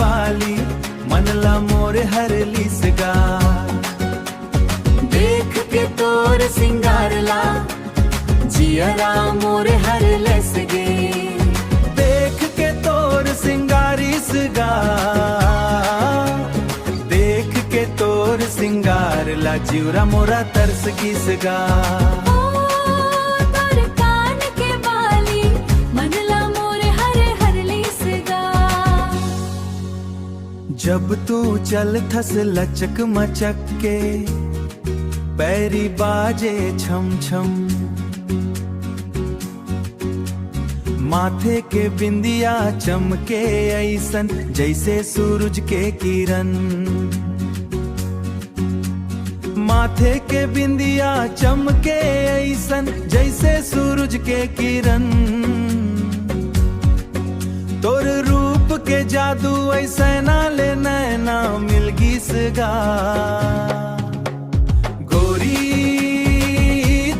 बाली मनला मोर हरली सगा। देख के तोर सिंगारला जियरा मोर हर लसगे। देख के तोर सिंगारी सगा, देख के तोर सिंगारला जियरा मोरा तरस की सगा। जब तू चल थस लचक मचक के पैरी बाजे छम छम। माथे के बिंदिया चमके ऐसन जैसे सूरज के किरण। माथे के बिंदिया चमके ऐसन जैसे सूरज के किरण। तोर रूप के जादू ऐसा ना ले नैना मिलगी सगा। गोरी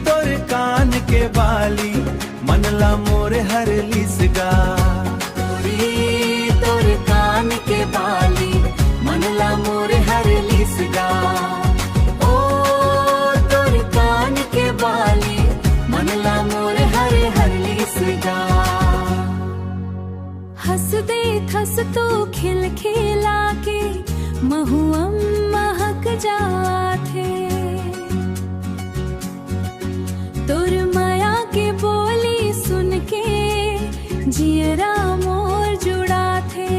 तोर कान के बाली मनला मोर हरली सगा। गोरी तोर कान के बाली मनला मोर हरली सगा। ओ तोर कान के बाली मनला मोर हरली सगा। हंस दे थस तो खिल खिला के महुअम महक जाथे। तोर माया के बोली सुन के जियरा मोर जुड़ा थे।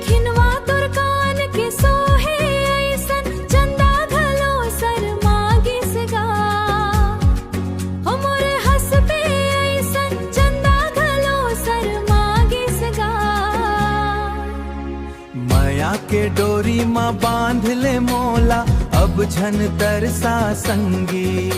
खिनवा तोर कान के सोहे ऐसन चंदा घलो शर्मा गिसगा। हो मोर हंस पे ऐसन चंदा घलो शर्मा गिसगा। माया के डोरी माँ बांध ले मोला अब झन तरसा संगी।